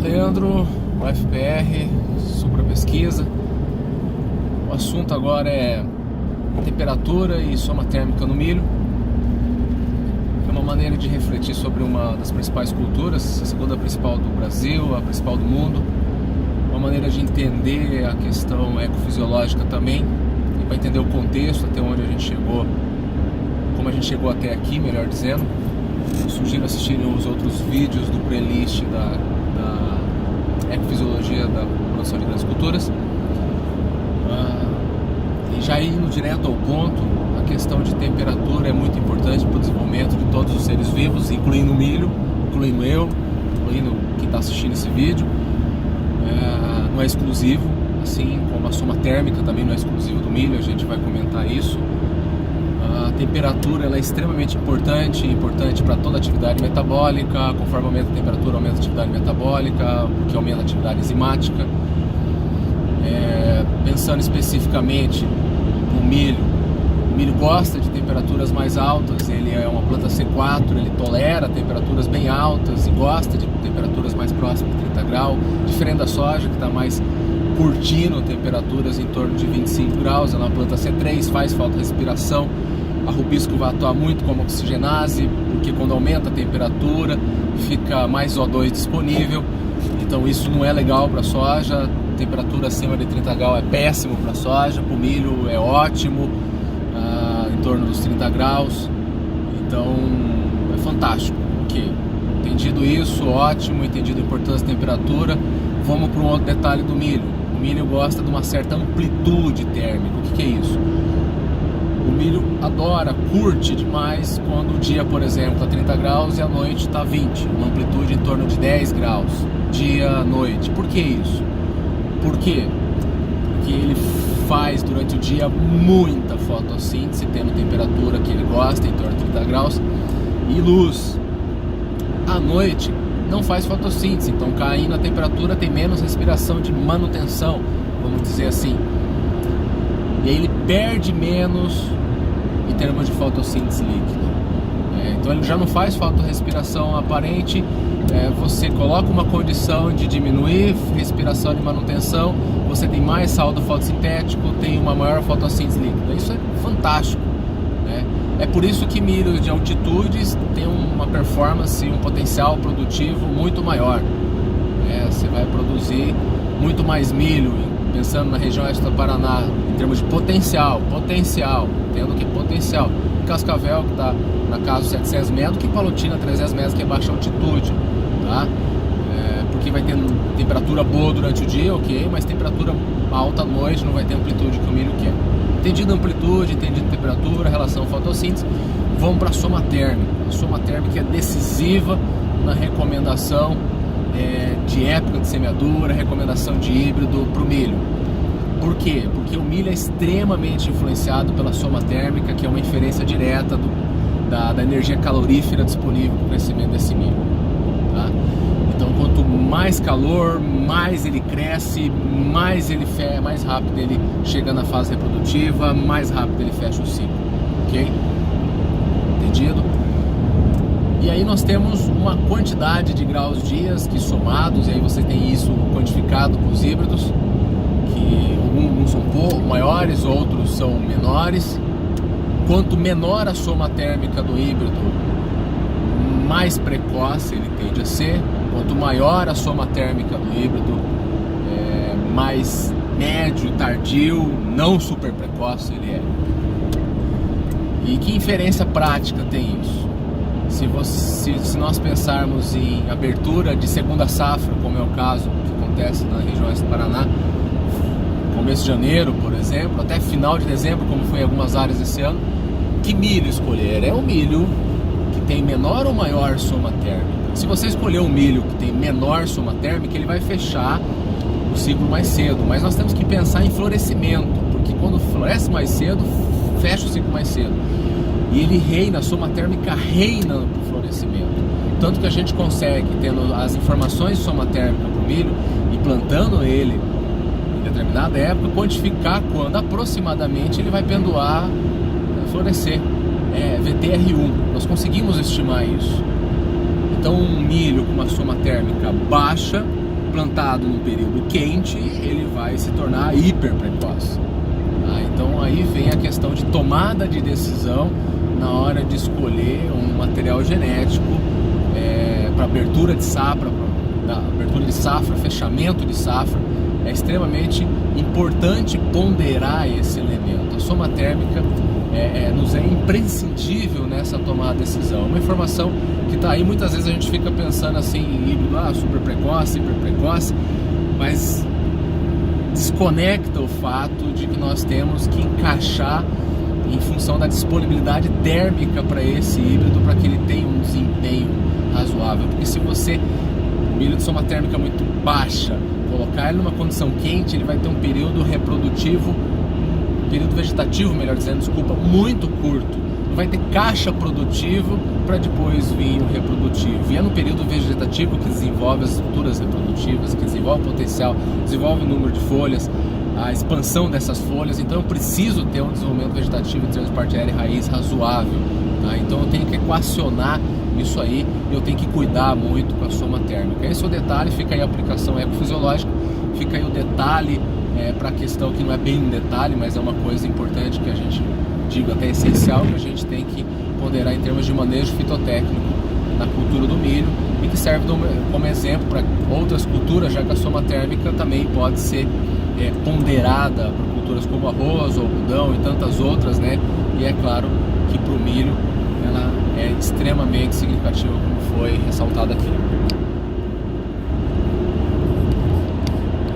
Leandro, UFPR, Supra Pesquisa. O assunto agora é temperatura e soma térmica no milho. É uma maneira de refletir sobre uma das principais culturas, a segunda principal do Brasil, a principal do mundo. Uma maneira de entender a questão ecofisiológica também, e para entender o contexto, até onde a gente chegou, como a gente chegou até aqui, melhor dizendo. Eu sugiro assistirem os outros vídeos do playlist da ecofisiologia da produção de grandes culturas. E já indo direto ao ponto, a questão de temperatura é muito importante para o desenvolvimento de todos os seres vivos, incluindo o milho, incluindo eu, incluindo quem está assistindo esse vídeo. Não é exclusivo, assim como a soma térmica também não é exclusiva do milho, a gente vai comentar isso. A temperatura ela é extremamente importante para toda atividade metabólica. Conforme aumenta a temperatura, aumenta a atividade metabólica, o que aumenta a atividade enzimática. Pensando especificamente no milho, o milho gosta de temperaturas mais altas, ele é uma planta C4, ele tolera temperaturas bem altas e gosta de temperaturas mais próximas de 30 graus, diferente da soja que está mais curtindo temperaturas em torno de 25 graus, ela é uma planta C3, faz falta de respiração. A rubisco vai atuar muito como oxigenase, porque quando aumenta a temperatura fica mais O2 disponível, então isso não é legal para a soja. Temperatura acima de 30 graus é péssimo para a soja, para o milho é ótimo, em torno dos 30 graus, então é fantástico. Ok, entendido isso, ótimo, entendido a importância da temperatura, vamos para um outro detalhe do milho. O milho gosta de uma certa amplitude térmica. O que é isso? O milho adora, curte demais quando o dia, por exemplo, está 30 graus e a noite está 20, uma amplitude em torno de 10 graus, dia, noite. Por que isso? Por quê? Porque ele faz durante o dia muita fotossíntese, tendo temperatura que ele gosta, em torno de 30 graus, e luz. À noite não faz fotossíntese, então caindo a temperatura tem menos respiração de manutenção, vamos dizer assim. E aí ele perde menos em termos de fotossíntese líquida. Então ele já não faz fotorrespiração aparente. Você coloca uma condição de diminuir respiração de manutenção, você tem mais saldo fotossintético, tem uma maior fotossíntese líquida. Isso é fantástico, né? É por isso que milho de altitudes tem uma performance, um potencial produtivo muito maior. Você vai produzir muito mais milho, pensando na região oeste do Paraná, em termos de potencial, tendo que potencial. Cascavel, que está na casa dos 700 metros, que Palotina 300 metros, que é baixa altitude, tá? Porque vai ter temperatura boa durante o dia, ok, mas temperatura alta à noite, não vai ter amplitude que o milho quer. Entendido amplitude, entendido temperatura, relação fotossíntese, vamos para a soma térmica. A soma térmica é decisiva na recomendação de época de semeadura, recomendação de híbrido para o milho. Por quê? Porque o milho é extremamente influenciado pela soma térmica, que é uma inferência direta da energia calorífera disponível para o crescimento desse milho, tá? Então, quanto mais calor, mais ele cresce, mais rápido ele chega na fase reprodutiva, mais rápido ele fecha o ciclo, ok? Entendido? E aí nós temos uma quantidade de graus dias que somados, e aí você tem isso quantificado com os híbridos, que alguns são maiores, outros são menores. Quanto menor a soma térmica do híbrido, mais precoce ele tende a ser. Quanto maior a soma térmica do híbrido, mais médio, tardio, não super precoce ele é. E que inferência prática tem isso? Se nós pensarmos em abertura de segunda safra, como é o caso que acontece na região oeste do Paraná, começo de janeiro, por exemplo, até final de dezembro, como foi em algumas áreas esse ano, que milho escolher? É o milho que tem menor ou maior soma térmica. Se você escolher um milho que tem menor soma térmica, ele vai fechar o ciclo mais cedo, mas nós temos que pensar em florescimento, porque quando floresce mais cedo, fecha o ciclo mais cedo. E ele reina, a soma térmica reina no florescimento. Tanto que a gente consegue, tendo as informações de soma térmica para o milho e plantando ele em determinada época, quantificar quando aproximadamente ele vai penduar, florescer. VTR1, nós conseguimos estimar isso. Então um milho com uma soma térmica baixa plantado no período quente, ele vai se tornar hiper precoce. Então aí vem a questão de tomada de decisão na hora de escolher um material genético para abertura de safra, fechamento de safra. É extremamente importante ponderar esse elemento. A soma térmica nos é imprescindível nessa tomada de decisão. Uma informação que está aí, muitas vezes a gente fica pensando assim em híbrido, super precoce, hiper precoce, mas desconecta o fato de que nós temos que encaixar em função da disponibilidade térmica para esse híbrido, para que ele tenha um desempenho razoável. Porque se você, o milho de soma térmica muito baixa, colocar ele numa condição quente, ele vai ter um período reprodutivo, período vegetativo, melhor dizendo, desculpa, muito curto. Não vai ter caixa produtivo para depois vir o reprodutivo. E é no período vegetativo que desenvolve as estruturas reprodutivas, que desenvolve o potencial, desenvolve o número de folhas, a expansão dessas folhas. Então eu preciso ter um desenvolvimento vegetativo de transporte aéreo e raiz razoável. Então eu tenho que equacionar isso aí, eu tenho que cuidar muito com a soma térmica. Esse é o detalhe, fica aí a aplicação ecofisiológica, fica aí o detalhe para a questão que não é bem um detalhe, mas é uma coisa importante que a gente, digo até essencial, que a gente tem que ponderar em termos de manejo fitotécnico na cultura do milho e que serve como exemplo para outras culturas, já que a soma térmica também pode ser ponderada para culturas como arroz, algodão e tantas outras, né? E é claro que para o milho ela é extremamente significativa, como foi ressaltado aqui.